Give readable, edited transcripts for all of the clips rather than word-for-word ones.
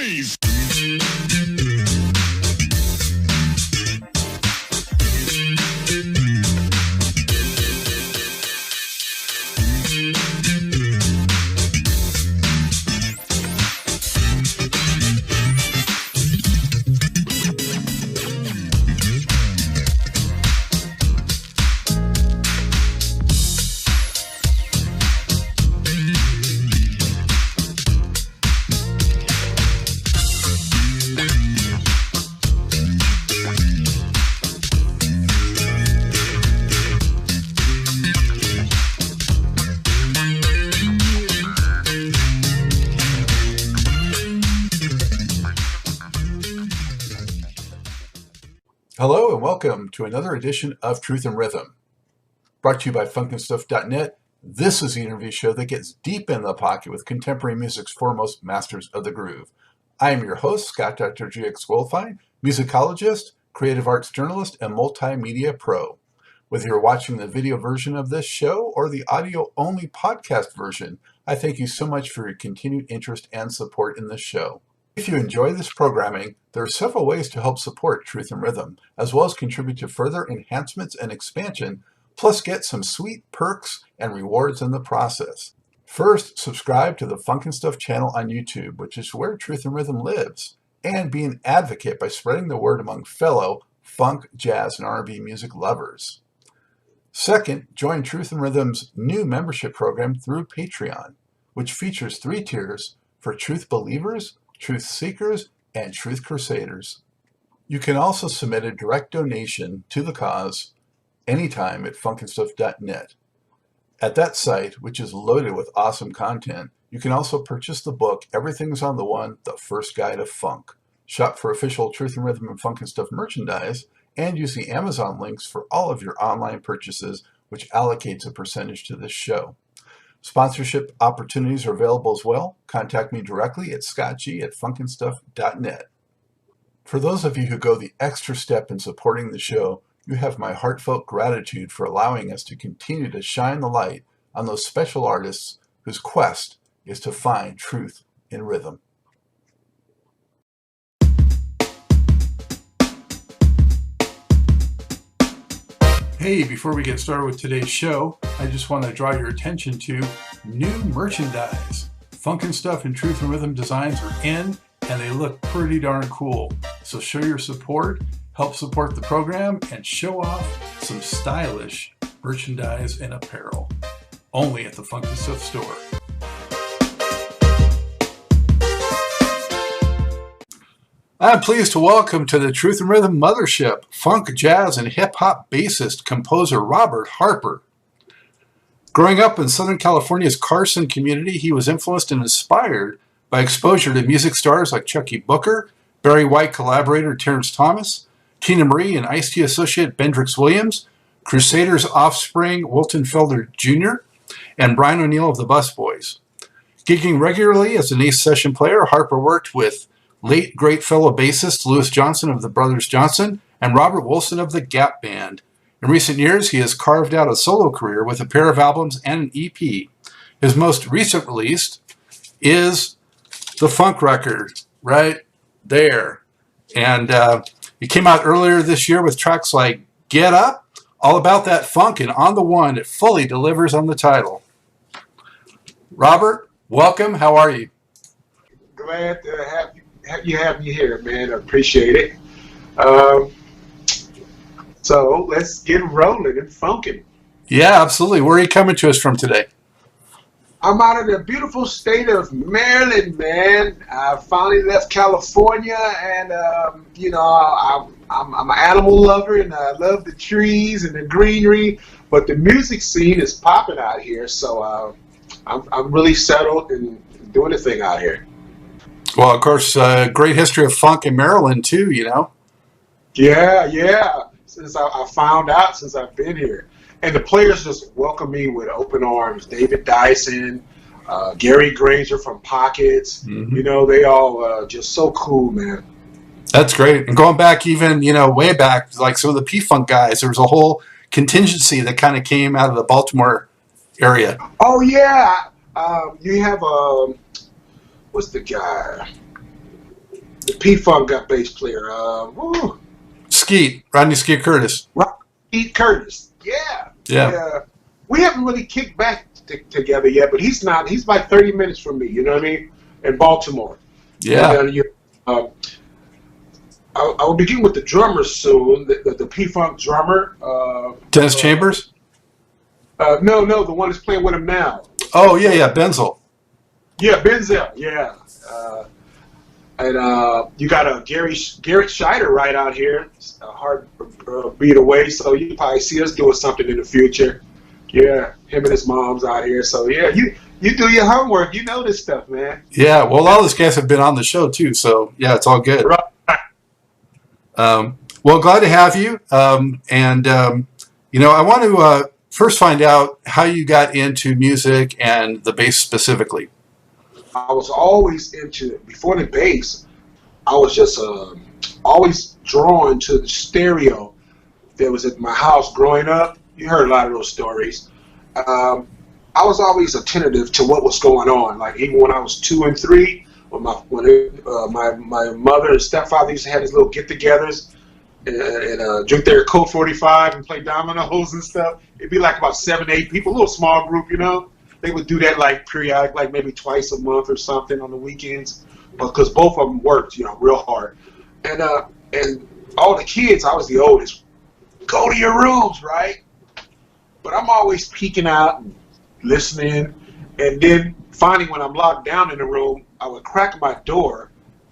freeze! Hello and welcome to another edition of Truth and Rhythm. Brought to you by FunkNStuff.net, this is the interview show that gets deep in the pocket with contemporary music's foremost masters of the groove. I am your host, Scott Dr. GX Goldfine, musicologist, creative arts journalist, and multimedia pro. Whether you're watching the video version of this show or the audio-only podcast version, I thank you so much for your continued interest and support in this show. If you enjoy this programming, there are several ways to help support Truth and Rhythm, as well as contribute to further enhancements and expansion, plus get some sweet perks and rewards in the process. First, subscribe to the Funk and Stuff channel on YouTube, which is where Truth and Rhythm lives, and be an advocate by spreading the word among fellow funk, jazz, and R&B music lovers. Second, join Truth and Rhythm's new membership program through Patreon, which features 3 tiers for truth believers, truth seekers, and truth crusaders. You can also submit a direct donation to the cause anytime at FunkNStuff.net. At that site, which is loaded with awesome content, you can also purchase the book Everything's on the One, The First Guide of Funk. Shop for official Truth and Rhythm and Funk and Stuff merchandise, and use the Amazon links for all of your online purchases, which allocates a percentage to this show. Sponsorship opportunities are available as well. Contact me directly at scottg@funknstuff.net. For those of you who go the extra step in supporting the show, you have my heartfelt gratitude for allowing us to continue to shine the light on those special artists whose quest is to find truth in rhythm. Hey, before we get started with today's show, I just want to draw your attention to new merchandise. Funk and Stuff and Truth and Rhythm designs are in, and they look pretty darn cool. So show your support, help support the program, and show off some stylish merchandise and apparel. Only at the Funk and Stuff store. I'm pleased to welcome to the Truth and Rhythm Mothership, funk, jazz, and hip-hop bassist, composer Robert Harper. Growing up in Southern California's Carson community, he was influenced and inspired by exposure to music stars like Chucky Booker, Barry White collaborator Terrence Thomas, Tina Marie and Ice-T associate Bendrix Williams, Crusaders offspring Wilton Felder Jr., and Brian O'Neill of the Busboys. Gigging regularly as an ace session player, Harper worked with late great fellow bassist Louis Johnson of the Brothers Johnson and Robert Wilson of the Gap Band. In recent years, he has carved out a solo career with a pair of albums and an EP. His most recent release is the Funk record, right there. And it came out earlier this year with tracks like Get Up, all about that funk, and On the One. It fully delivers on the title. Robert, welcome. How are you? Glad to have me here, man. I appreciate it. So let's get rolling and funking. Yeah, absolutely. Where are you coming to us from today? I'm out of the beautiful state of Maryland, man. I finally left California, and I'm an animal lover, and I love the trees and the greenery. But the music scene is popping out here, so I'm really settled and doing the thing out here. Well, of course, great history of funk in Maryland, too, you know? Yeah. Since I found out, since I've been here. And the players just welcome me with open arms. David Dyson, Gary Granger from Pockets. Mm-hmm. You know, they all just so cool, man. That's great. And going back even, way back, like some of the P-Funk guys, there was a whole contingency that kind of came out of the Baltimore area. Oh, yeah. You have, what's the guy? P-Funk got bass player. Skeet, Rodney Skeet Curtis. Pete Curtis. Yeah. Yeah. We haven't really kicked back together yet, but he's not. He's like 30 minutes from me, you know what I mean? In Baltimore. Yeah. And, I will begin with the drummer soon, the P-Funk drummer. Dennis Chambers? No, the one that's playing with him now. Oh, yeah, Benzel. Yeah, Benzel, yeah. And you got a Garrett Scheider right out here, a hard beat away, so you probably see us doing something in the future. Yeah, him and his mom's out here, so yeah, you do your homework, you know this stuff, man. Yeah, well, a lot of those guys have been on the show, too, so yeah, it's all good. Right. Well, glad to have you, I want to first find out how you got into music and the bass specifically. I was always into it. Before the bass, I was just always drawn to the stereo that was at my house growing up. You heard a lot of those stories. I was always attentive to what was going on. Like even when I was 2 and 3, when my mother and stepfather used to have these little get-togethers and drink their Coke 45 and play dominoes and stuff. It'd be like about 7, 8 people, a little small group, you know. They would do that like periodic, like maybe twice a month or something on the weekends, because both of them worked, real hard. And all the kids, I was the oldest. Go to your rooms, right? But I'm always peeking out and listening, and then finally when I'm locked down in the room, I would crack my door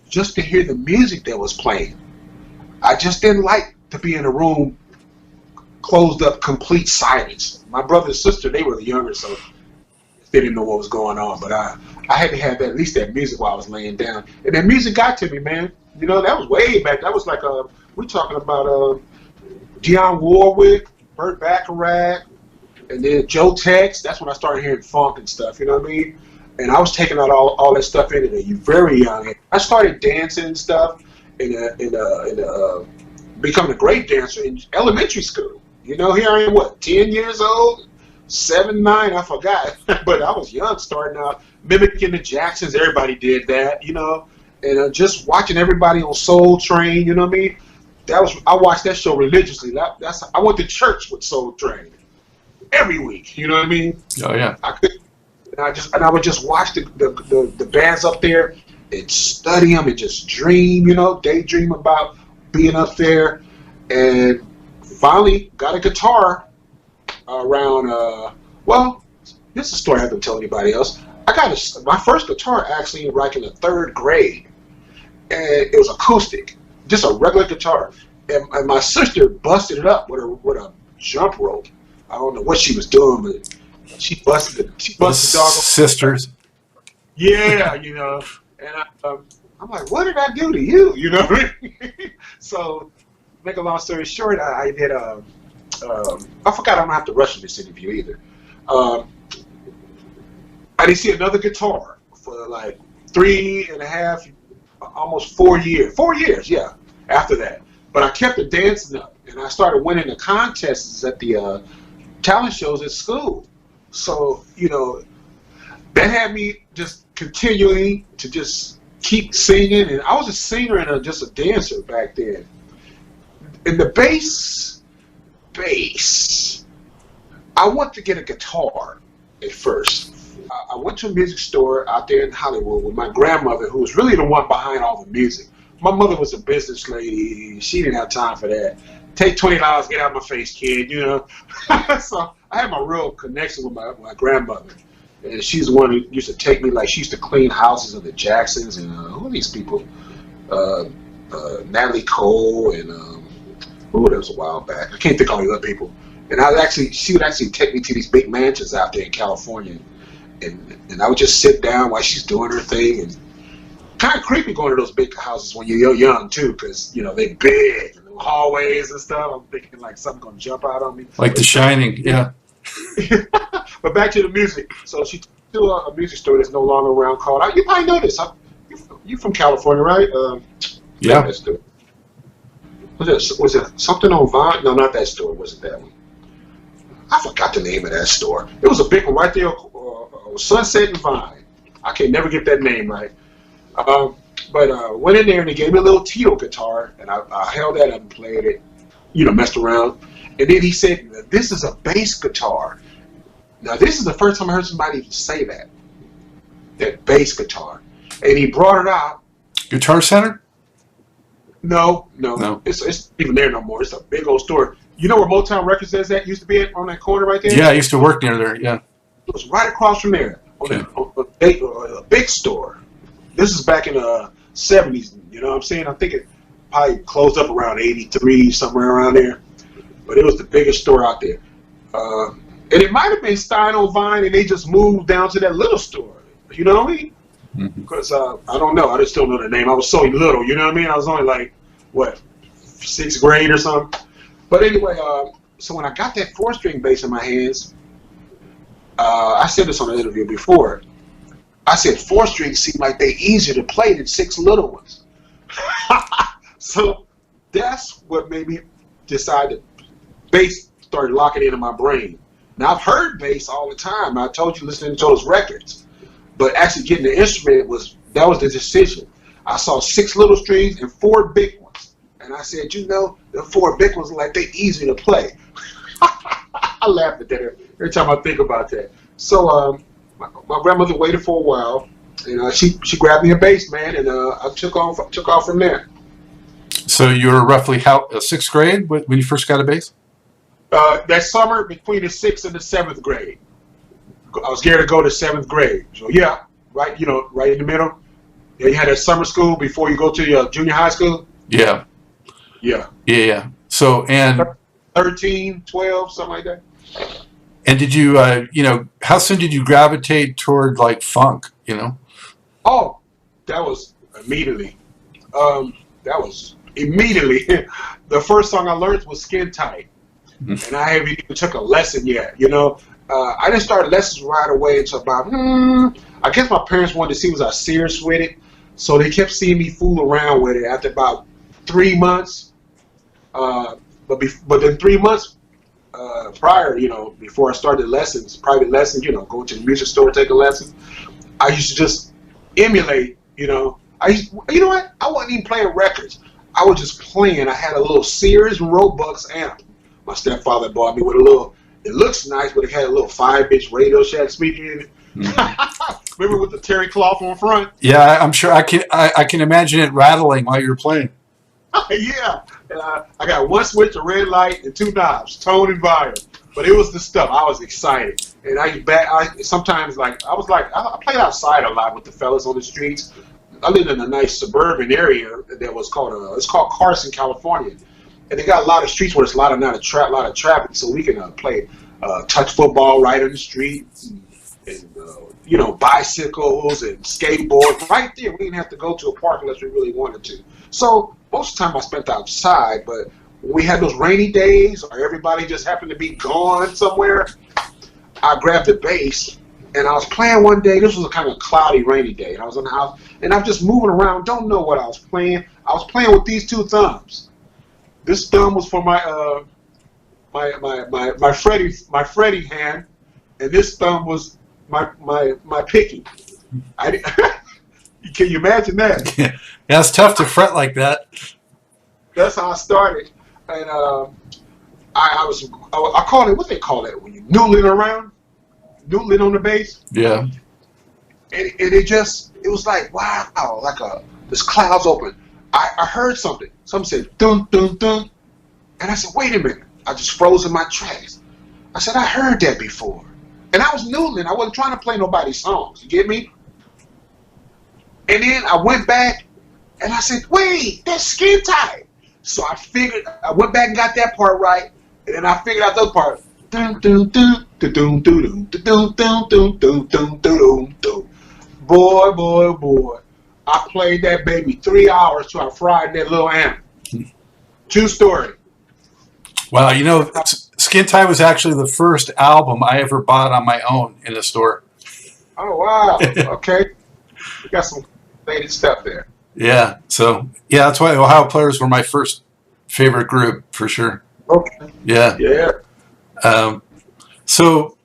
just to hear the music that was playing. I just didn't like to be in a room closed up, complete silence. My brother and sister, they were the younger, so they didn't know what was going on, but I had to have at least that music while I was laying down. And that music got to me, man. That was way back. That was like, we're talking about Dionne Warwick, Burt Bacharach, and then Joe Tex. That's when I started hearing funk and stuff, you know what I mean? And I was taking out all that stuff into there. You very young. I started dancing and stuff and becoming a great dancer in elementary school. Here I am, 10 years old? 7, 9, I forgot. But I was young, starting out, mimicking the Jacksons. Everybody did that, and just watching everybody on Soul Train, you know what I mean? I watched that show religiously. I went to church with Soul Train every week, you know what I mean? Oh, yeah. I would just watch the bands up there and study them and just dream, daydream about being up there. And finally got a guitar around, this is a story I haven't told anybody else. I got my first guitar actually like in the 3rd grade, and it was acoustic, just a regular guitar. And my sister busted it up with a jump rope. I don't know what she was doing, but she busted the dog. Sisters. Yeah, and I'm like, what did I do to you? You know what I mean? So, make a long story short, I did I forgot I don't have to rush in this interview either. I didn't see another guitar for like 3.5, almost 4 years. 4 years, yeah, after that. But I kept the dancing up, and I started winning the contests at the talent shows at school. So, that had me just continuing to just keep singing. And I was a singer and just a dancer back then. And the bass, I wanted to get a guitar at first. I went to a music store out there in Hollywood with my grandmother, who was really the one behind all the music. My mother was a business lady. She didn't have time for that. Take $20, get out of my face, kid, So I had my real connection with my grandmother. And she's the one who used to take me, like she used to clean houses of the Jacksons and who are these people? Natalie Cole and that was a while back. I can't think of all the other people. And she would actually take me to these big mansions out there in California. And I would just sit down while she's doing her thing. And kind of creepy going to those big houses when you're young too, because they big and hallways and stuff. I'm thinking like something gonna jump out on me. Like The Shining, yeah. But back to the music. So she took to a music store that's no longer around called. You probably know this. You from California, right? Yeah. Was it something on Vine? No, not that store. Was it that one? I forgot the name of that store. It was a big one right there, Sunset and Vine. I can never get that name right. But went in there and they gave me a little Tito guitar, and I held that up and played it, messed around. And then he said, "This is a bass guitar." Now, this is the first time I heard somebody even say that bass guitar. And he brought it out. Guitar Center? No. No. It's even there no more. It's a big old store. You know where Motown Records is at? Used to be on that corner right there? Yeah, I used to work near there, yeah. It was right across from there. Okay. A big store. This is back in the 70s, you know what I'm saying? I think it probably closed up around 83, somewhere around there. But it was the biggest store out there. And it might have been Stein Vine, and they just moved down to that little store. You know what I mean? Because I don't know. I just don't know the name. I was so little, you know what I mean? I was only like, what, 6th grade or something? But anyway, so when I got that 4-string bass in my hands, I said this on an interview before. I said 4 strings seem like they're easier to play than 6 little ones. So that's what made me decide that bass started locking into my brain. Now, I've heard bass all the time. I told you listening to those records. But actually getting the instrument was the decision. I saw 6 little strings and 4 big ones. And I said, the 4 big ones are like they easy to play. I laugh at that every time I think about that. So my grandmother waited for a while, and she grabbed me a bass, man, and I took off from there. So you were roughly 6th grade when you first got a bass? That summer between the 6th and the 7th grade. I was scared to go to 7th grade. So yeah, right in the middle. Yeah, you had a summer school before you go to your junior high school. Yeah. Yeah. So, and 13, 12, something like that. And did you, how soon did you gravitate toward like funk, Oh, that was immediately. The first song I learned was Skin Tight. And I haven't even took a lesson yet, I didn't start lessons right away until about, I guess my parents wanted to see was I serious with it. So they kept seeing me fool around with it after about 3 months. But then 3 months prior, before I started lessons, private lessons, going to the music store, taking lessons, I used to just emulate, you know what? I wasn't even playing records. I was just playing. I had a little Sears Robux amp. My stepfather bought me with a little, it looks nice, but it had a little 5-inch Radio Shack speaker in it. Remember with the terry cloth on front? Yeah, I'm sure I can imagine it rattling while you're playing. Yeah. I got 1 switch, a red light, and 2 knobs, tone and volume. But it was the stuff. I was excited. And I sometimes, I played outside a lot with the fellas on the streets. I lived in a nice suburban area that was it's called Carson, California. And they got a lot of streets where there's a lot of traffic, so we can play touch football right on the street, and bicycles and skateboards right there. We didn't have to go to a park unless we really wanted to. So most of the time I spent outside, but when we had those rainy days or everybody just happened to be gone somewhere, I grabbed the bass and I was playing one day. This was a kind of cloudy, rainy day, and I was in the house and I was just moving around. Don't know what I was playing. I was playing with these 2 thumbs. This thumb was for my fretting hand, and this thumb was my picking. Can you imagine that? Yeah, it's tough to fret like that. That's how I started, and I call it, what they call it when you noodling on the bass. Yeah. And it was like, wow, this clouds open. I heard something. Something said, dun, dun, dun. And I said, wait a minute. I just froze in my tracks. I said, I heard that before. And I was noodling. I wasn't trying to play nobody's songs. You get me? And then I went back and I said, wait, that's Skin Tight. So I went back and got that part right. And then I figured out the other part. Dun, dun, dun, dun, dun, dun, dun, dun, dun, dun, dun, dun, dun, dun. Boy. I played that baby 3 hours till I fried that little amp. True story. Wow, Skin Tight was actually the first album I ever bought on my own in a store. Oh, wow. Okay. We got some related stuff there. Yeah, so, that's why Ohio Players were my first favorite group, for sure. Okay. Yeah. Yeah. So,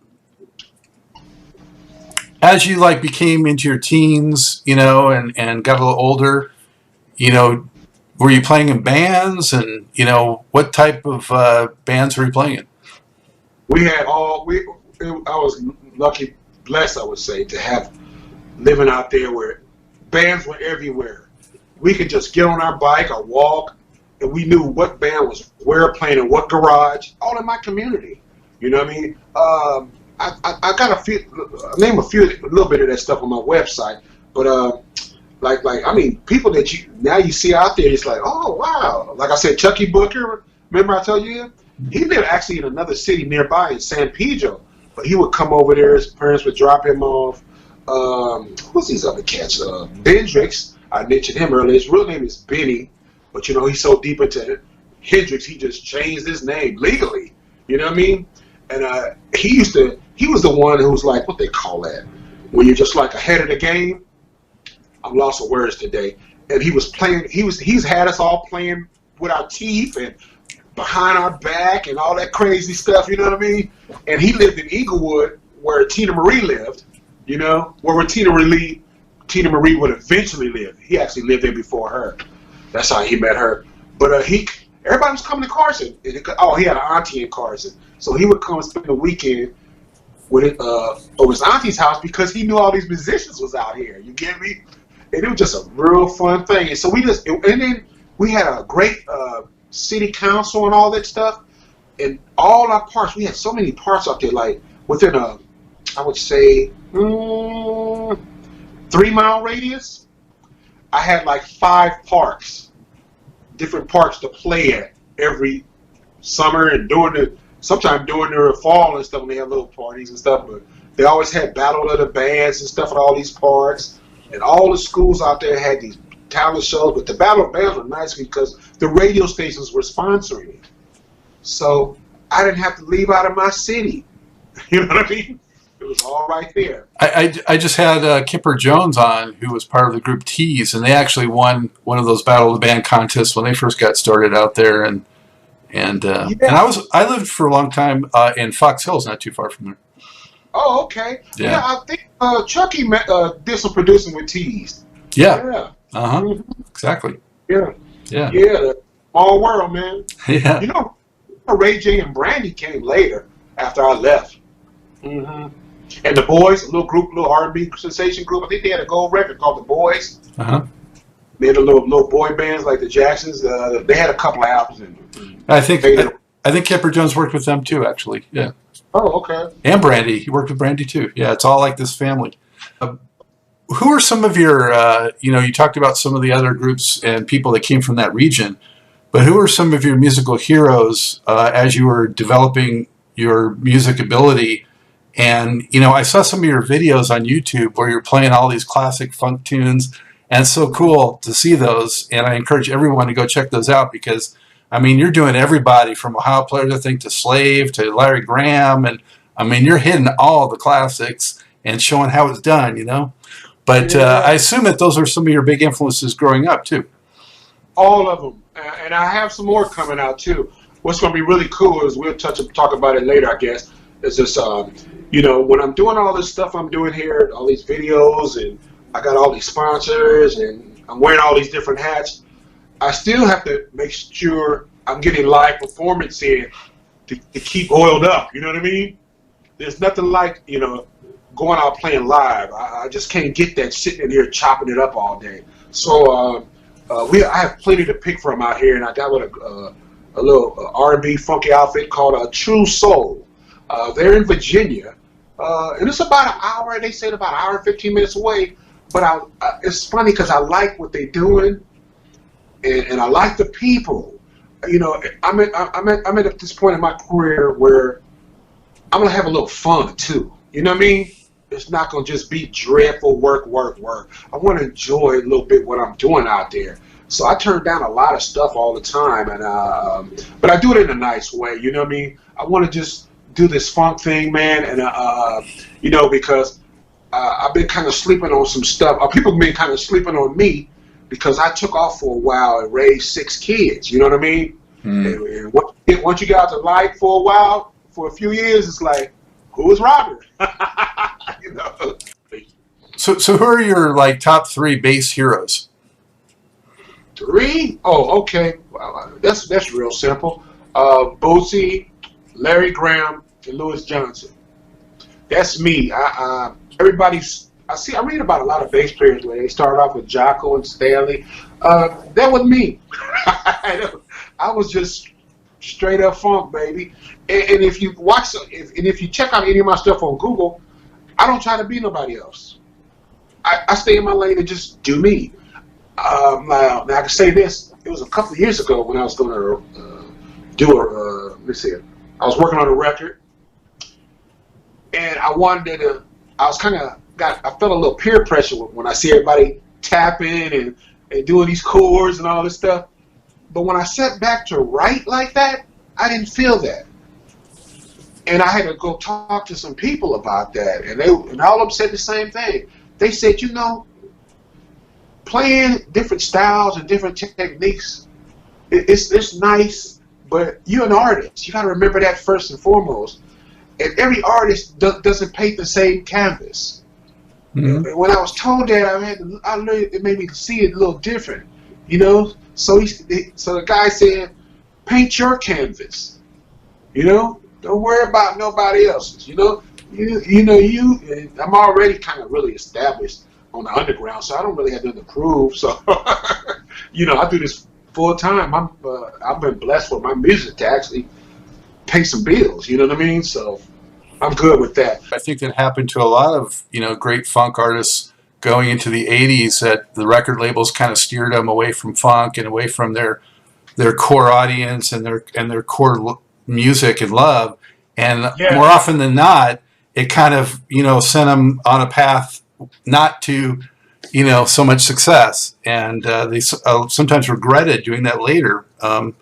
as you like became into your teens, and got a little older, were you playing in bands, and what type of bands were you playing in? We had all we. I was lucky, blessed, I would say, to have living out there where bands were everywhere. We could just get on our bike or walk, and we knew what band was where playing in what garage, all in my community. You know what I mean? I got I name a little bit of that stuff on my website, but people that you see out there, it's like, oh wow, like I said, Chucky Booker. Remember I told you he lived actually in another city nearby in San Pedro, but he would come over there. His parents would drop him off. Who's these other cats? Bendrix. I mentioned him earlier. His real name is Benny, but he's so deep into Hendrix, he just changed his name legally. You know what I mean? And he was the one who was like, what they call that, when you're just like ahead of the game. I'm lost for words today. And he was playing. He's had us all playing with our teeth and behind our back and all that crazy stuff. You know what I mean? And he lived in Inglewood, where Tina Marie lived. Where Tina Marie would eventually live. He actually lived there before her. That's how he met her. But everybody was coming to Carson. He had an auntie in Carson, so he would come and spend the weekend with over his auntie's house because he knew all these musicians was out here. You get me? And it was just a real fun thing. And so and then we had a great city council and all that stuff. And all our parks, we had so many parks out there, like within I would say 3-mile radius. I had like 5 parks, different parks to play at every summer and sometime during the fall and stuff when they had little parties and stuff. But they always had Battle of the Bands and stuff at all these parks. And all the schools out there had these talent shows. But the Battle of Bands were nice because the radio stations were sponsoring it. So I didn't have to leave out of my city. You know what I mean? It was all right there. I just had Kipper Jones on, who was part of the group Tease, and they actually won one of those Battle of the Band contests when they first got started out there. And I lived for a long time in Fox Hills, not too far from there. Oh, okay. Yeah, I think Chucky did some producing with Tease. Yeah. Mm-hmm. Exactly. Yeah. Yeah. Yeah. Small world, man. Yeah. Ray J and Brandy came later after I left. Mm-hmm. And the Boys, a little R&B sensation group. I think they had a gold record called The Boys. They had a little boy bands like the Jacksons. They had a couple of albums. I think Kipper Jones worked with them too, actually. Yeah. Oh, okay. And Brandy. He worked with Brandy too. Yeah, it's all like this family. Who are some of your, you talked about some of the other groups and people that came from that region, but who are some of your musical heroes as you were developing your music ability? And, I saw some of your videos on YouTube where you're playing all these classic funk tunes, and it's so cool to see those. And I encourage everyone to go check those out because, you're doing everybody from Ohio Players, I think, to Slave, to Larry Graham. And, you're hitting all the classics and showing how it's done, But I assume that those are some of your big influences growing up, too. All of them. And I have some more coming out, too. What's going to be really cool is we'll talk about it later, I guess. It's just, when I'm doing all this stuff I'm doing here, all these videos, and I got all these sponsors, and I'm wearing all these different hats, I still have to make sure I'm getting live performance in to keep oiled up. You know what I mean? There's nothing like, going out playing live. I just can't get that sitting in here chopping it up all day. So I have plenty to pick from out here, and I got with a little R&B funky outfit called True Soul. They're in Virginia, and it's about an hour. They said about an hour and 15 minutes away. But it's funny because I like what they're doing, and I like the people. I'm at this point in my career where I'm gonna have a little fun too. You know what I mean? It's not gonna just be dreadful work. I want to enjoy a little bit what I'm doing out there. So I turn down a lot of stuff all the time, and but I do it in a nice way. You know what I mean? I want to just do this funk thing, man, and because I've been kind of sleeping on some stuff. People have been kind of sleeping on me because I took off for a while and raised 6 kids. You know what I mean? And once you get out to life for a while, for a few years, it's like, who is Robert? So who are your like top 3 bass heroes? 3? Oh, okay. Well, that's real simple. Bootsy, Larry Graham, and Louis Johnson. That's me. I read about a lot of bass players where they start off with Jocko and Stanley. That wasn't me. I was just straight up funk, baby. And if you if you check out any of my stuff on Google, I don't try to be nobody else. I stay in my lane and just do me. Now I can say this. It was a couple of years ago when I was going to let's see. I was working on a record, and I felt a little peer pressure when I see everybody tapping and doing these chords and all this stuff. But when I sat back to write like that, I didn't feel that. And I had to go talk to some people about that, and all of them said the same thing. They said, playing different styles and different techniques, it's nice, but you're an artist. You got to remember that first and foremost. And every artist doesn't paint the same canvas. Mm-hmm. And when I was told that, it made me see it a little different, So the guy said, paint your canvas, Don't worry about nobody else's, I'm already kind of really established on the underground, so I don't really have nothing to prove. So, I do this full time. I've been blessed with my music to actually pay some bills. You know what I mean? So, I'm good with that. I think that happened to a lot of great funk artists going into the '80s. That the record labels kind of steered them away from funk and away from their core audience and their core music and love. And more often than not, it kind of sent them on a path not to so much success, and they sometimes regretted doing that later. And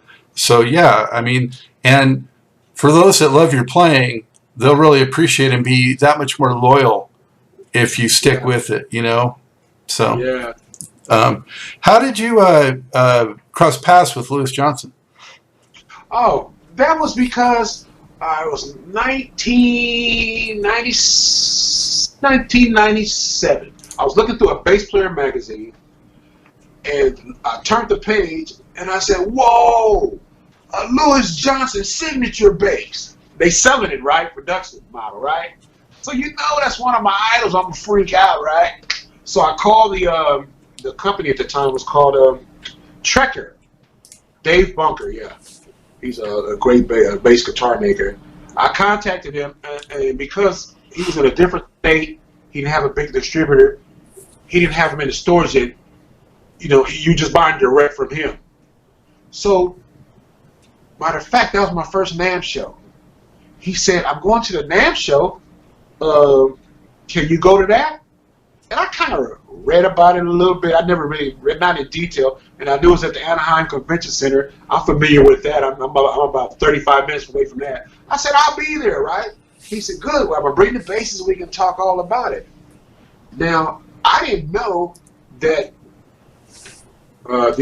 for those that love your playing, they'll really appreciate and be that much more loyal if you stick with it. So how did you cross paths with Louis Johnson? Oh, that was because it was 1997. I was looking through a bass player magazine, and I turned the page, and I said, whoa, a Louis Johnson signature bass. They selling it, right? Production model, right? So that's one of my idols. I'm a freak out, right? So I called the company at the time was called Trekker. Dave Bunker, yeah. He's a great bass guitar maker. I contacted him, and because he was in a different state, he didn't have a big distributor. He didn't have them in the stores yet. You just buying direct from him. So, matter of fact, that was my first NAMM show. He said, I'm going to the NAMM show. Can you go to that? And I kind of read about it a little bit. I never really read, not in detail. And I knew it was at the Anaheim Convention Center. I'm familiar with that. I'm about 35 minutes away from that. I said, I'll be there, right? He said, good. Well, I'm going to bring the basses. We can talk all about it. Now, I didn't know that I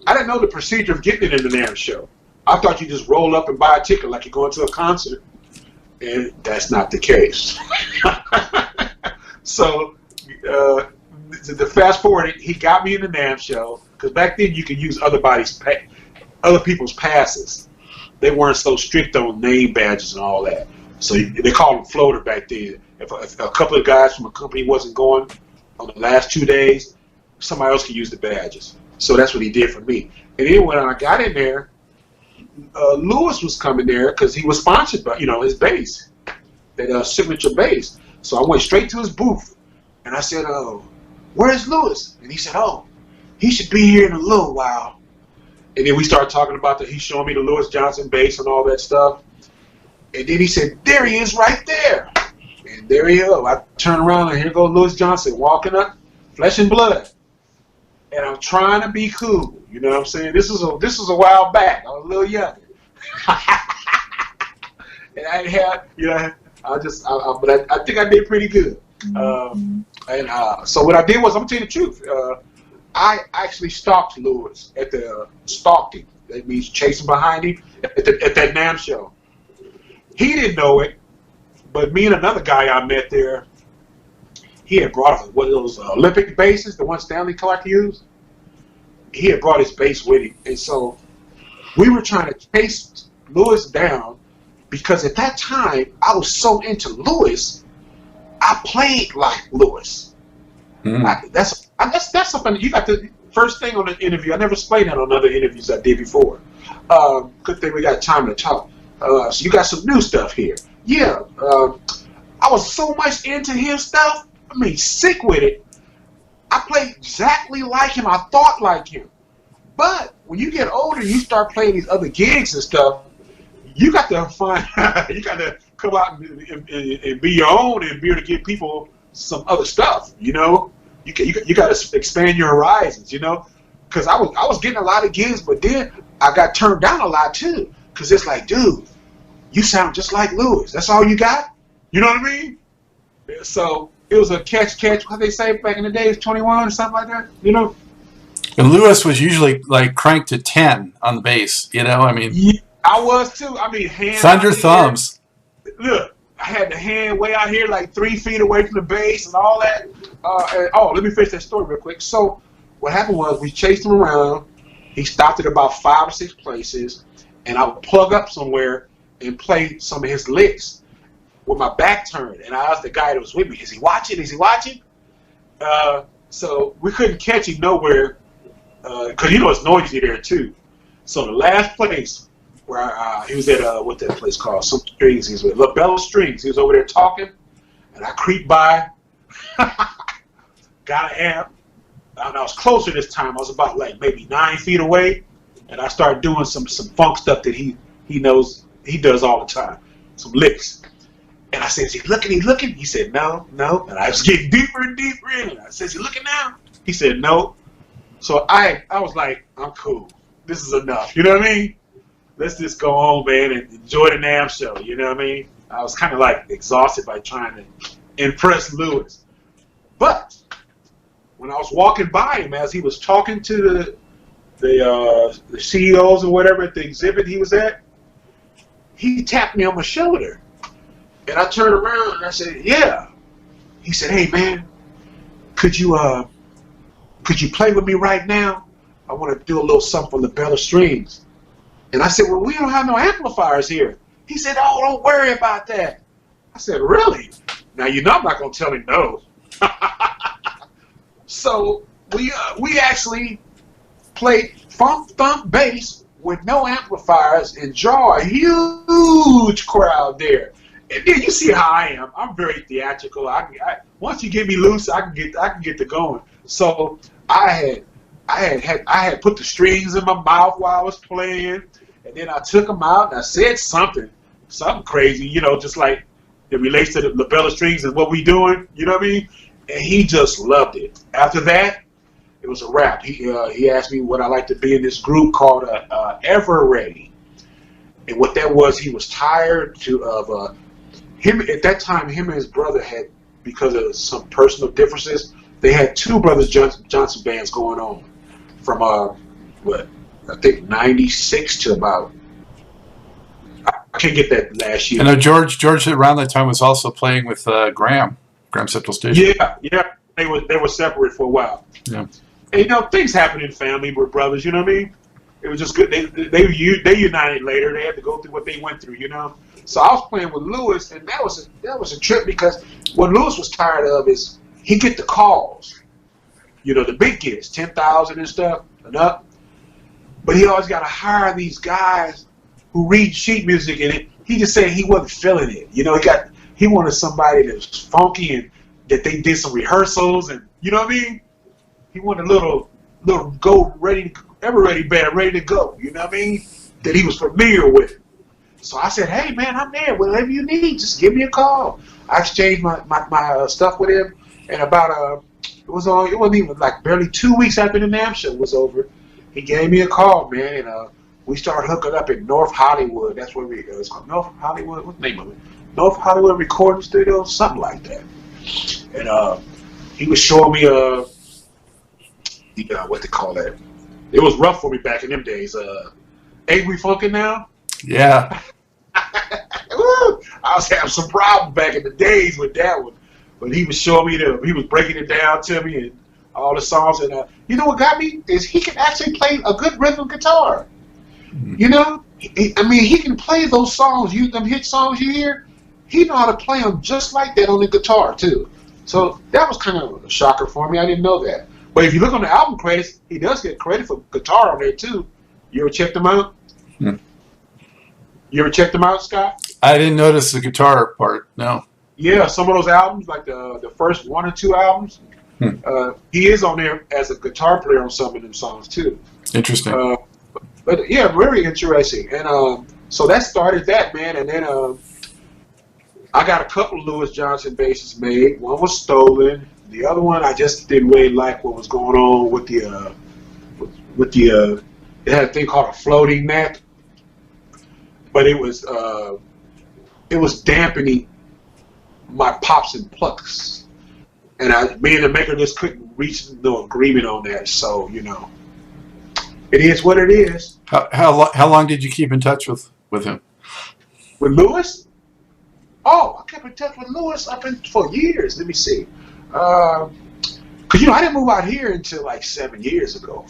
didn't know the procedure of getting it in the NAMM show. I thought you just roll up and buy a ticket like you're going to a concert. And that's not the case. So, the fast forward, he got me in the NAMM show, because back then you could use other people's passes. They weren't so strict on name badges and all that. So they called them floater back then. If a couple of guys from a company wasn't going on the last 2 days, somebody else could use the badges. So that's what he did for me. And then when I got in there, Louis was coming there because he was sponsored by his bass, that signature bass. So I went straight to his booth, and I said, where's Louis? And he said, he should be here in a little while. And then we started talking about that. He's showing me the Louis Johnson bass and all that stuff. And then he said, there he is right there. And there he is. I turn around, and here goes Louis Johnson walking up, flesh and blood. And I'm trying to be cool. You know what I'm saying? This is a while back. I was a little younger. And I had, but I think I did pretty good. So what I did was, I'm gonna tell you the truth. I actually stalked Louis stalked him. That means chasing behind him at that NAMM show. He didn't know it, but me and another guy I met there, he had brought one of those Olympic basses, the one Stanley Clark used. He had brought his bass with him, and so we were trying to chase Lewis down because at that time I was so into Lewis, I played like Lewis. That's something you got the first thing on the interview. I never explained that on other interviews I did before. Good thing we got time to talk. So you got some new stuff here. Yeah, I was so much into his stuff. I mean, sick with it. I played exactly like him. I thought like him. But when you get older, you start playing these other gigs and stuff. You got to find, you got to come out and be your own and be able to give people some other stuff. You know, you got to expand your horizons. You know, because I was getting a lot of gigs, but then I got turned down a lot too. Because it's like, dude, you sound just like Lewis. That's all you got. You know what I mean? So it was a catch. What they say back in the days, 21 or something like that. You know. And Lewis was usually like cranked to 10 on the bass. You know, I mean. Yeah, I was too. I mean, hands. Thunder thumbs. Look, I had the hand way out here, like 3 feet away from the bass and all that. Let me finish that story real quick. So what happened was we chased him around. He stopped at about 5 or 6 places, and I would plug up somewhere and play some of his licks with my back turned. And I asked the guy that was with me, "Is he watching? Is he watching?" So we couldn't catch him nowhere because you know it's noisy there too. So the last place where he was at, what that place called? Some strings. He was with LaBella Strings. He was over there talking, and I creeped by, got an amp. And I was closer this time. I was about like maybe 9 feet away, and I started doing some funk stuff that he knows he does all the time, some licks. And I said, "Is he looking? He looking?" He said, "No, no." And I was getting deeper and deeper in it. I said, "Is he looking now?" He said, "No." So I was like, "I'm cool. This is enough." You know what I mean? Let's just go home, man, and enjoy the NAMM show. You know what I mean? I was kind of like exhausted by trying to impress Lewis. But when I was walking by him as he was talking to the CEOs or whatever at the exhibit he was at, he tapped me on my shoulder. And I turned around and I said, "Yeah." He said, "Hey, man, could you play with me right now? I want to do a little something for LaBella Strings." And I said, "Well, we don't have no amplifiers here." He said, "Oh, don't worry about that." I said, "Really?" Now, you know I'm not going to tell him no. So we actually played funk thump bass with no amplifiers and draw a huge crowd there. And then you see how I am. I'm very theatrical. Once you get me loose, I can get to going. So I had put the strings in my mouth while I was playing, and then I took them out and I said something crazy, you know, just like it relates to the LaBella Strings and what we doing. You know what I mean? And he just loved it. After that, it was a wrap. He asked me would I like to be in this group called Ever Ready. And what that was, he was tired of him at that time. Him and his brother had, because of some personal differences, they had 2 Brothers Johnson bands going on from what I think 96 to about, I can't get that last year. I know George around that time was also playing with Graham Central Station. Yeah, they were separate for a while. Yeah, and you know things happen in family. We're brothers, you know what I mean? It was just good. They united later. They had to go through what they went through, you know. So I was playing with Lewis, and that was a trip because what Lewis was tired of is he get the calls, you know, the big gigs, 10,000 and stuff and up. But he always got to hire these guys who read sheet music, and he just said he wasn't feeling it. You know, he wanted somebody that was funky and that they did some rehearsals, and you know what I mean. He wanted a little ever ready band, ready to go. You know what I mean? That he was familiar with. So I said, "Hey man, I'm there. Whatever you need, just give me a call." I exchanged my stuff with him, and about it wasn't even like barely 2 weeks after the NAMM show was over, he gave me a call, man, and we started hooking up in North Hollywood. That's where it's called North Hollywood. What's the name of it? North Hollywood Recording Studio, something like that. And he was showing me what they call that. It was rough for me back in them days. Ain't We Funkin' Now? Yeah. I was having some problems back in the days with that one. but he was showing me he was breaking it down to me and all the songs. And you know what got me is he can actually play a good rhythm guitar. You know, I mean, he can play those songs, them hit songs you hear. He know how to play them just like that on the guitar too. So that was kind of a shocker for me. I didn't know that. But if you look on the album credits, he does get credit for guitar on there too. You ever checked them out? You ever checked them out, Scott? I didn't notice the guitar part. No. Yeah, some of those albums, like the first 1 or 2 albums, he is on there as a guitar player on some of them songs too. Interesting. But yeah, very interesting. And so that started that, man. And then I got a couple of Louis Johnson basses made. One was stolen. The other one, I just didn't really like what was going on with the it had a thing called a floating neck, but it was dampening my pops and plucks, and me and the maker just couldn't reach no agreement on that. So you know, it is what it is. How long did you keep in touch with him? With Louis? Oh, I kept in touch with Louis for years. Let me see. Because, you know, I didn't move out here until like 6 years ago.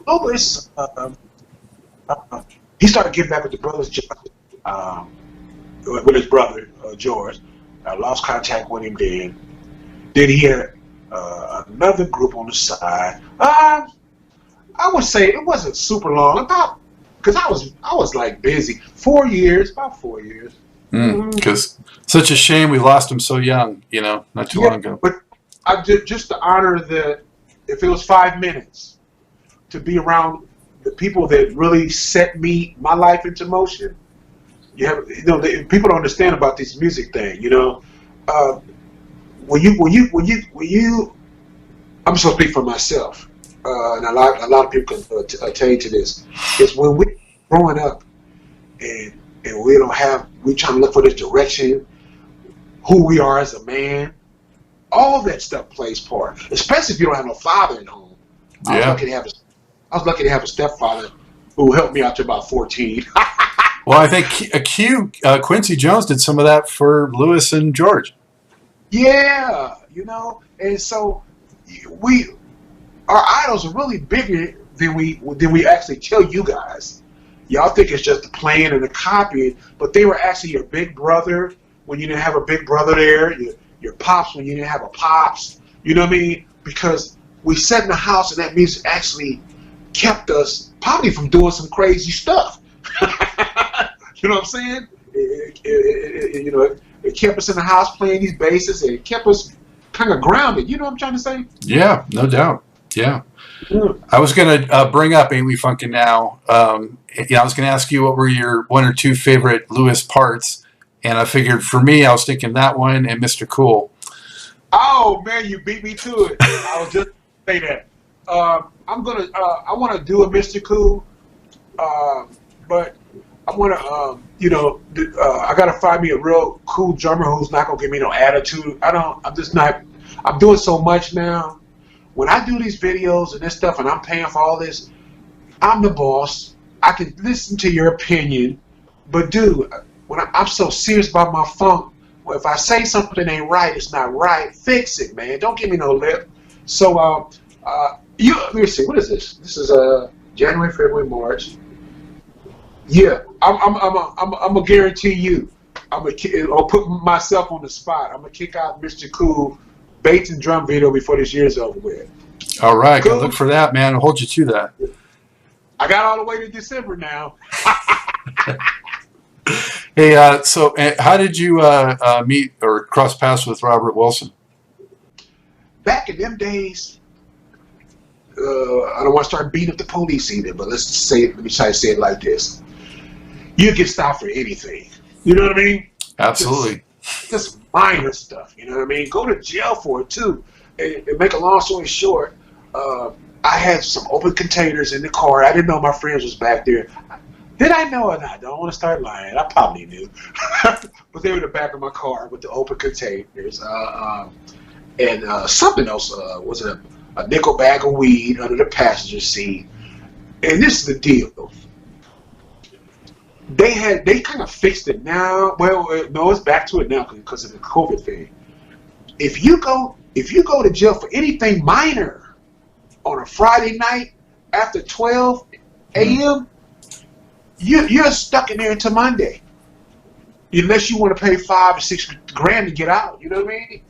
Louis, he started getting back with the brothers, with his brother, George. I lost contact with him then. Then he had another group on the side. I would say it wasn't super long, because I was like busy. 4 years, about 4 years. Because such a shame we lost him so young, you know, not too long ago. But I just to honor if it was 5 minutes to be around the people that really set my life into motion. People don't understand about this music thing, you know. When you, I'm supposed to speak for myself, and a lot of people can attain to this. It's when we're growing up and we're trying to look for this direction, who we are as a man. All that stuff plays part, especially if you don't have no father at home. I was lucky to have a stepfather who helped me out to about 14. Well, I think Quincy Jones did some of that for Louis and George. Yeah, you know, and so our idols are really bigger than we actually tell you guys. Y'all think it's just the playing and the copying, but they were actually your big brother when you didn't have a big brother there, your pops when you didn't have a pops. You know what I mean? Because we sat in the house and that music actually kept us probably from doing some crazy stuff. You know what I'm saying? It kept us in the house playing these basses, and it kept us kind of grounded. You know what I'm trying to say? Yeah, no doubt. Yeah. I was going to bring up Ain't We Funkin' Now. I was going to ask you what were your 1 or 2 favorite Louis parts, and I figured for me, I was thinking that one and Mr. Cool. Oh man, you beat me to it. I was just say that. I want to do a Mr. Cool, but I want to, I got to find me a real cool drummer who's not going to give me no attitude. I'm doing so much now. When I do these videos and this stuff and I'm paying for all this, I'm the boss. I can listen to your opinion, but dude, when I'm so serious about my funk, well, if I say something ain't right, it's not right, fix it, man. Don't give me no lip. So, let me see, what is this? This is January, February, March. Yeah, I'm gonna guarantee you, I'll put myself on the spot. I'm gonna kick out Mr. Cool bass and drum video before this year's over with. All right, cool. Look for that, man. I'll hold you to that. I got all the way to December now. Hey, so how did you meet or cross paths with Robert Wilson? Back in them days, I don't want to start beating up the police either, but let me try to say it like this. You get stopped for anything. You know what I mean? Absolutely. Just minor stuff, you know what I mean? Go to jail for it too. And make a long story short, I had some open containers in the car. I didn't know my friends was back there. Did I know or not? I don't want to start lying. I probably knew. But they were in the back of my car with the open containers. And something else was a nickel bag of weed under the passenger seat. And this is the deal. they kind of fixed it now. Well, no, it's back to it now because of the COVID thing. If you go to jail for anything minor on a Friday night after 12 a.m., you're stuck in there until Monday, unless you want to pay $5 or $6 grand to get out. You know what I mean?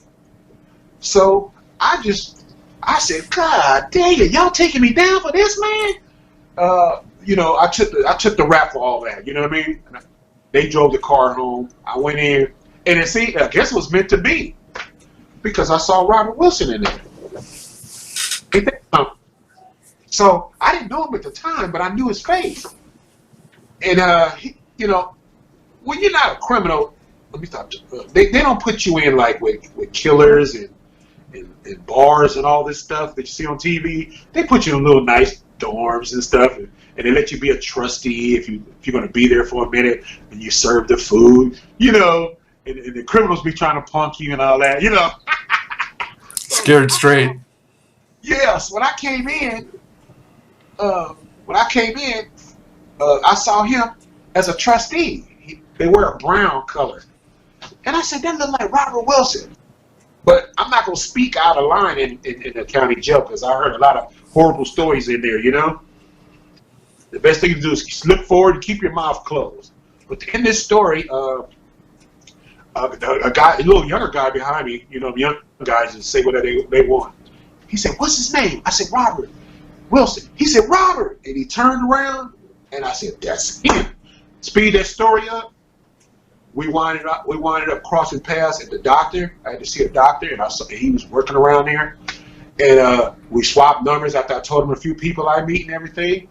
So I said, God dang it, y'all taking me down for this, man? I took the rap for all that. You know what I mean? They drove the car home. I went in, and I guess it was meant to be, because I saw Robert Wilson in there. Ain't that something? So I didn't know him at the time, but I knew his face. And when you're not a criminal, let me stop. They don't put you in like with killers and bars and all this stuff that you see on TV. They put you in little nice dorms and stuff, and they let you be a trustee if you're going to be there for a minute, and you serve the food, and the criminals be trying to punk you and all that, Scared straight. Yes, when I came in, I saw him as a trustee. They wear a brown color, and I said, that look like Robert Wilson. But I'm not going to speak out of line in the county jail, because I heard a lot of horrible stories in there, The best thing to do is look forward and keep your mouth closed. But in this story, a little younger guy behind me, young guys just say whatever they want. He said, what's his name? I said, Robert Wilson. He said, Robert. And he turned around, and I said, that's him. Speed that story up. We winded up crossing paths at the doctor. I had to see a doctor, and he was working around there. And we swapped numbers after I told him a few people I meet and everything.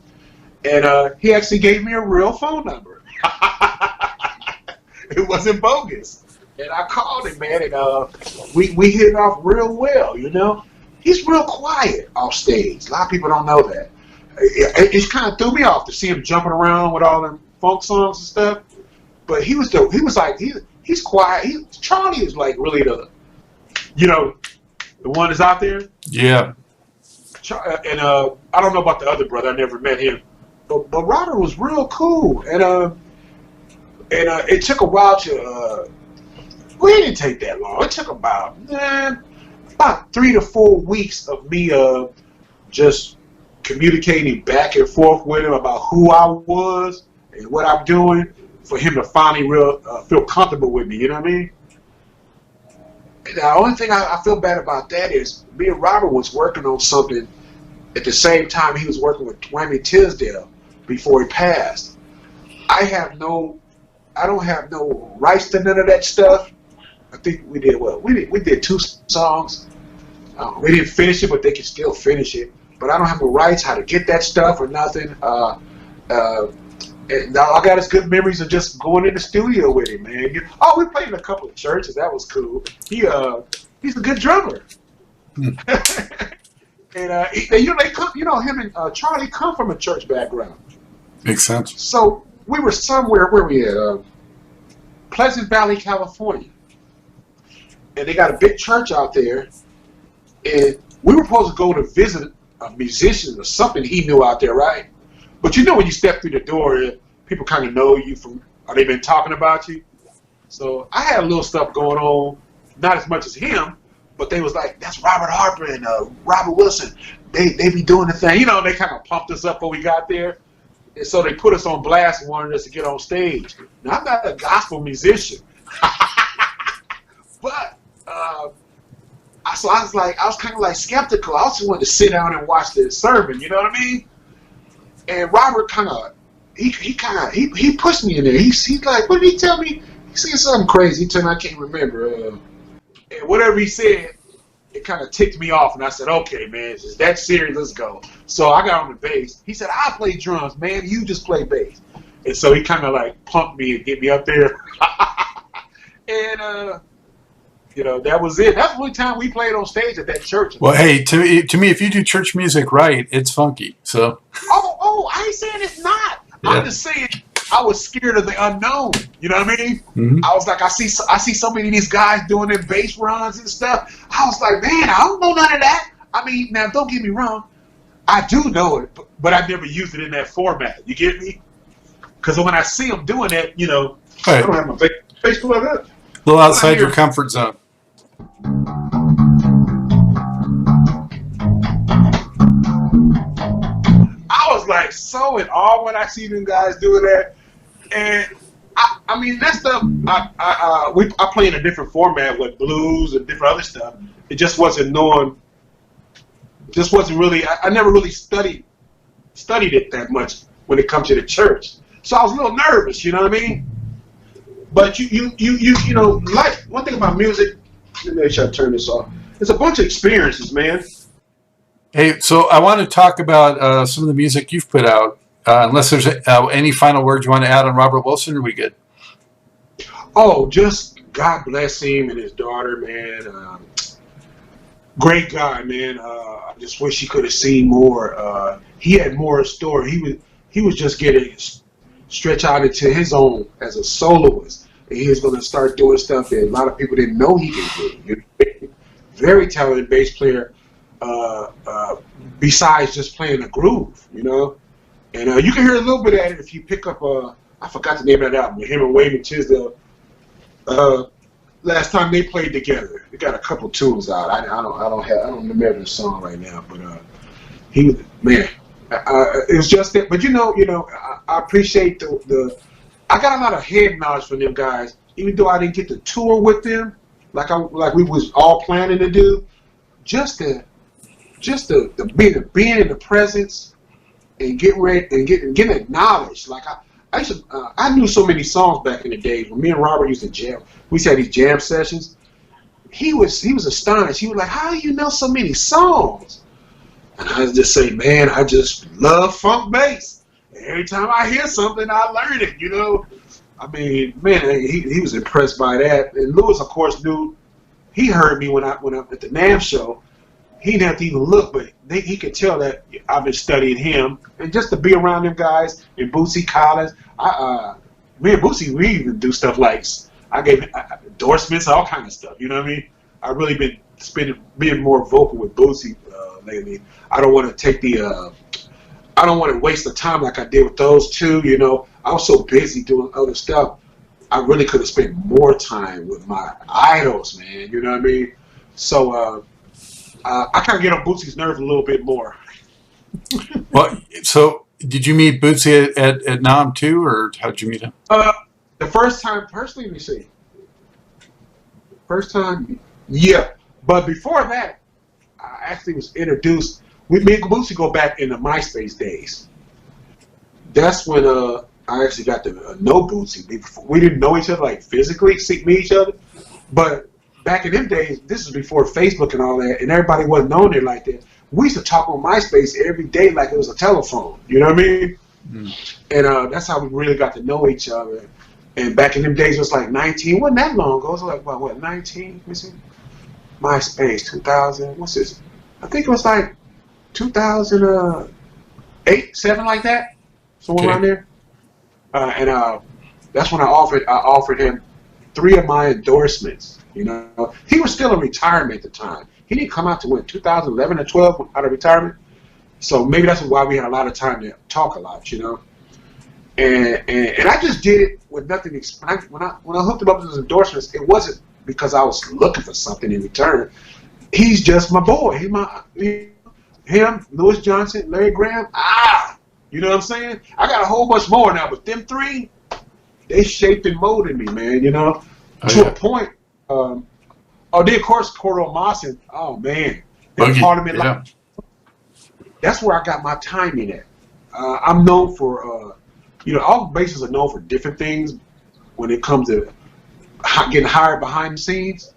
And he actually gave me a real phone number. It wasn't bogus. And I called him, man, and we hit it off real well, He's real quiet off stage. A lot of people don't know that. It kind of threw me off to see him jumping around with all them funk songs and stuff. But he's quiet. Charlie is like really the one that's out there. Yeah. And I don't know about the other brother. I never met him. But Robert was real cool. And it took a while to. Well, it didn't take that long. It took about 3 to 4 weeks of me just communicating back and forth with him about who I was and what I'm doing, for him to finally feel comfortable with me, you know what I mean? And the only thing I feel bad about that is me and Robert was working on something at the same time he was working with Dwayne Tisdale before he passed. I don't have no rights to none of that stuff. I think we did we did 2 songs. We didn't finish it, but they can still finish it. But I don't have no rights how to get that stuff or nothing. And all I got is good memories of just going in the studio with him, man. We played in a couple of churches. That was cool. He's a good drummer. And they come, him and Charlie come from a church background. Makes sense. So we were somewhere, where we at? Pleasant Valley, California. And they got a big church out there. And we were supposed to go to visit a musician or something he knew out there, right? But when you step through the door, people kind of know you or they've been talking about you. So I had a little stuff going on, not as much as him, but they was like, that's Robert Harper and Robert Wilson. They be doing the thing. They kind of pumped us up when we got there. And so they put us on blast and wanted us to get on stage. Now, I'm not a gospel musician. But I was kind of like skeptical. I also wanted to sit down and watch the sermon, you know what I mean? And Robert he pushed me in there. He's like, what did he tell me? He said something crazy. He told me I can't remember. And whatever he said, it kind of ticked me off. And I said, okay, man, it's that serious. Let's go. So I got on the bass. He said, I'll play drums, man. You just play bass. And so he kind of like pumped me and get me up there. And that was it. That's the only time we played on stage at that church. Well, hey, to me, if you do church music right, it's funky. So. Oh, I ain't saying it's not. Yeah. I'm just saying I was scared of the unknown. You know what I mean? Mm-hmm. I was like, I see so many of these guys doing their bass runs and stuff. I was like, man, I don't know none of that. I mean, now don't get me wrong, I do know it, but I never used it in that format. You get me? Because when I see them doing that, you know, Right. I don't have my face plugged up. A little outside your comfort zone. I was like so in awe when I see them guys doing that, and I mean that stuff. I play in a different format with blues and different other stuff. It just wasn't known. Just wasn't really. I never really studied it that much when it comes to the church. So I was a little nervous. You know what I mean? But you know, like one thing about music. Let me make sure I turn this off. It's a bunch of experiences, man. Hey, so I want to talk about some of the music you've put out. Unless there's any final words you want to add on Robert Wilson, are we good? Oh, just God bless him and his daughter, man. Great guy, man. I just wish he could have seen more. He had more in store. He was just getting stretched out into his own as a soloist. And he was going to start doing stuff that a lot of people didn't know he could do. Very talented bass player. Besides just playing a groove, you know, and you can hear a little bit of it if you pick up. I forgot the name of that album. Him and Wade and Tisdale. Last time they played together, they got a couple tunes out. I don't remember the song right now, but he was, man. It was just that. But you know, I appreciate the. I got a lot of head knowledge from them guys, even though I didn't get to tour with them like we was all planning to do. Just the being in the presence and getting ready and getting acknowledged. Like I knew so many songs back in the days when me and Robert used to jam. We used to have these jam sessions. He was astonished. He was like, "How do you know so many songs?" And I just say, "Man, I just love funk bass. Every time I hear something, I learn it." You know, I mean, man, he was impressed by that. And Lewis, of course, knew. He heard me when I at the NAMM show. He didn't have to even look, but he could tell that I've been studying him. And just to be around them guys and Bootsy Collins, me and Bootsy, we even do stuff like I gave endorsements, all kind of stuff. You know what I mean? I've really been being more vocal with Bootsy lately. I don't want to take I don't want to waste the time like I did with those two. You know, I was so busy doing other stuff. I really could have spent more time with my idols, man. You know what I mean? So. I kind of get on Bootsy's nerves a little bit more. Well, so did you meet Bootsy at NAMM too, or how'd you meet him? The first time, personally, let me see. First time, yeah. But before that, I actually was introduced. Me and Bootsy go back in the MySpace days. That's when I actually got to know Bootsy. We didn't know each other, like physically, meet each other, but back in them days, this was before Facebook and all that, and everybody wasn't known it like that. We used to talk on MySpace every day like it was a telephone. You know what I mean? Mm. And that's how we really got to know each other. And back in them days, it was like 19. Wasn't that long ago. It was like, what, 19? Let me see. MySpace, 2000. What's this? I think it was like 2008, 7, like that. Somewhere around there. And that's when I offered him 3 of my endorsements. You know, he was still in retirement at the time. He didn't come out to 2011 or 12 out of retirement. So maybe that's why we had a lot of time to talk a lot, you know. And I just did it with nothing. When I hooked him up with his endorsements, it wasn't because I was looking for something in return. He's just my boy. Him, Louis Johnson, Larry Graham. You know what I'm saying? I got a whole bunch more now, but them 3, they shaped and molded me, man. You know, to a point. Then of course Cordell Mawson. Oh man, Parliament Live. That's where I got my timing at. I'm known for, all bases are known for different things when it comes to getting hired behind the scenes.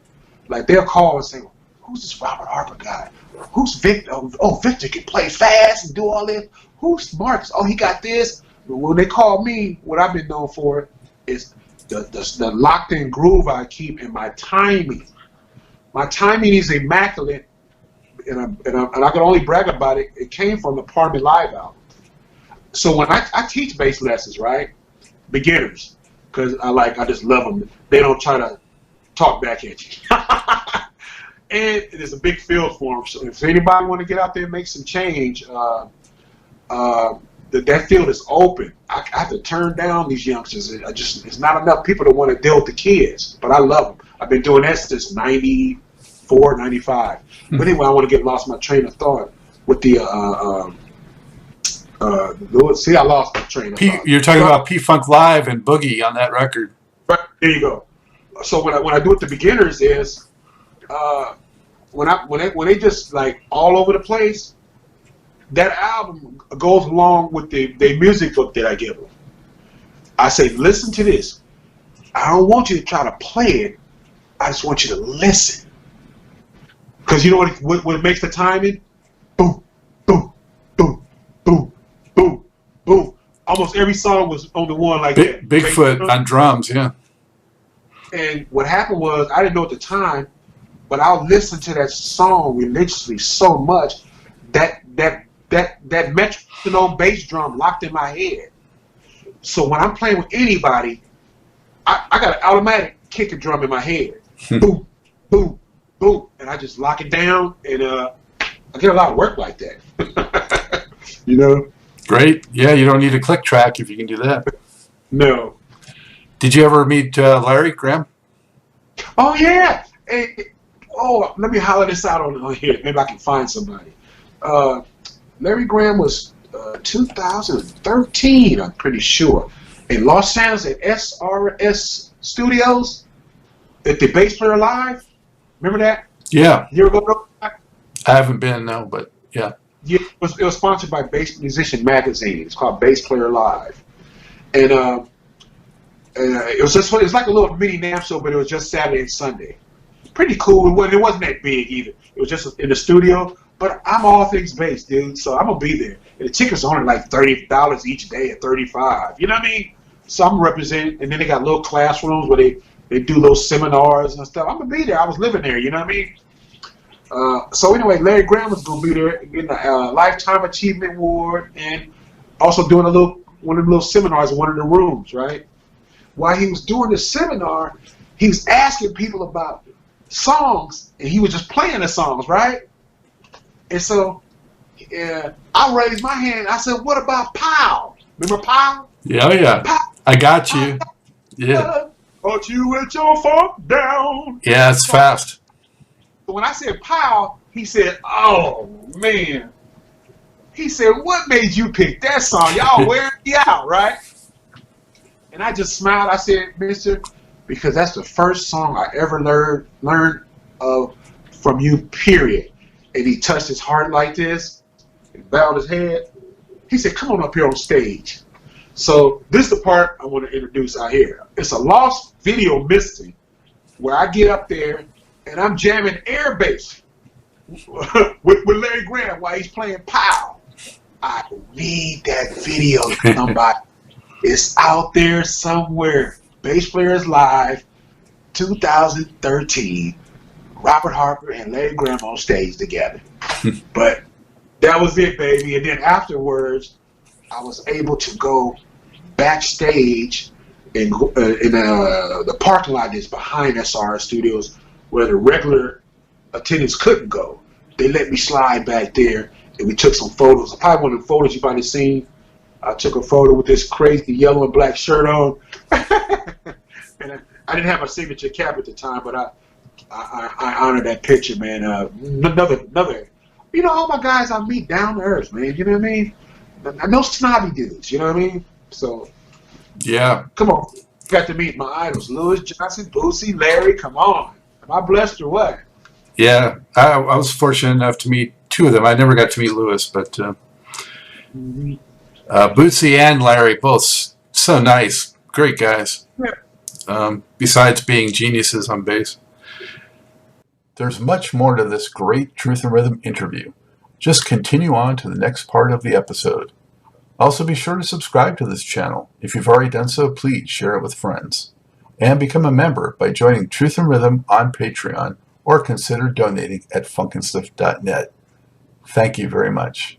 Like they'll call and say, "Who's this Robert Harper guy? Who's Victor? Oh, Victor can play fast and do all this. Who's Marcus? Oh, he got this." But when they call me, what I've been known for is the locked-in groove I keep and my timing. My timing is immaculate, and I can only brag about it. It came from the Parliament Live album. So when I teach bass lessons, right, beginners, because I just love them. They don't try to talk back at you. And there's a big field for them. So if anybody want to get out there and make some change, that field is open. I have to turn down these youngsters. It's not enough people to want to deal with the kids, but I love them. I've been doing that since 94, 95. But anyway, I want to get lost my train of thought with the see, I lost my train of thought. You're talking about P-Funk Live and Boogie on that record. Right, there you go. So when I do it to beginners is when they just like all over the place, that album goes along with the music book that I give them. I say, listen to this. I don't want you to try to play it. I just want you to listen. Because you know what makes the timing? Boom, boom, boom, boom, boom, boom. Almost every song was on the one like that. Bigfoot on drums, yeah. And what happened was, I didn't know at the time, but I'll listen to that song religiously so much that metronome bass drum locked in my head. So when I'm playing with anybody, I got an automatic kick drum in my head. Boom, boom, boom. And I just lock it down, and I get a lot of work like that. You know? Great. Yeah, you don't need a click track if you can do that. No. Did you ever meet Larry Graham? Oh, yeah. Hey, let me holler this out on here. Maybe I can find somebody. Larry Graham was 2013, I'm pretty sure, in Los Angeles at SRS Studios at the Bass Player Live. Remember that? Yeah. You ever go to? I haven't been, no, but yeah. Yeah, it was sponsored by Bass Musician Magazine. It's called Bass Player Live, and it was like a little mini NAMM show, but it was just Saturday and Sunday. Pretty cool. It wasn't that big either. It was just in the studio. But I'm all things bass, dude. So I'm gonna be there. And the tickets are only like $30 each day at $35. You know what I mean? So I'm representing. And then they got little classrooms where they do little seminars and stuff. I'm gonna be there. I was living there. You know what I mean? So anyway, Larry Graham was gonna be there getting a Lifetime Achievement Award and also doing one of the little seminars in one of the rooms, right? While he was doing the seminar, he was asking people about songs, and he was just playing the songs, right? And so I raised my hand. I said, "What about Pow? Remember Pow?" Yeah, yeah. Pow. I got you. Yeah. Got you with your funk down. Yeah, it's fast. When I said Pow, he said, "Oh man." He said, "What made you pick that song? Y'all wearing me out, right?" And I just smiled. I said, "Mister, because that's the first song I ever learned of from you, period." And he touched his heart like this, and bowed his head. He said, "Come on up here on stage." So this is the part I want to introduce out here. It's a lost video missing where I get up there and I'm jamming air bass with Larry Graham while he's playing Pow. I need that video, somebody. It's out there somewhere. Bass Players Live, 2013. Robert Harper and Larry Graham on stage together. But that was it, baby. And then afterwards, I was able to go backstage in the parking lot that's behind SR Studios where the regular attendants couldn't go. They let me slide back there, and we took some photos. Probably one of the photos you've probably seen. I took a photo with this crazy yellow and black shirt on. And I didn't have my signature cap at the time, but I honor that picture, man. Another, you know, all my guys I meet down to earth, man. You know what I mean? No snobby dudes. You know what I mean? So, yeah. Come on, got to meet my idols: Louis Johnson, Boosie, Larry. Come on, am I blessed or what? Yeah, I was fortunate enough to meet two of them. I never got to meet Louis, but Bootsy and Larry, both so nice, great guys. Yeah. Besides being geniuses on bass. There's much more to this great Truth and Rhythm interview. Just continue on to the next part of the episode. Also be sure to subscribe to this channel. If you've already done so, please share it with friends. And become a member by joining Truth and Rhythm on Patreon or consider donating at FunkNStuff.net. Thank you very much.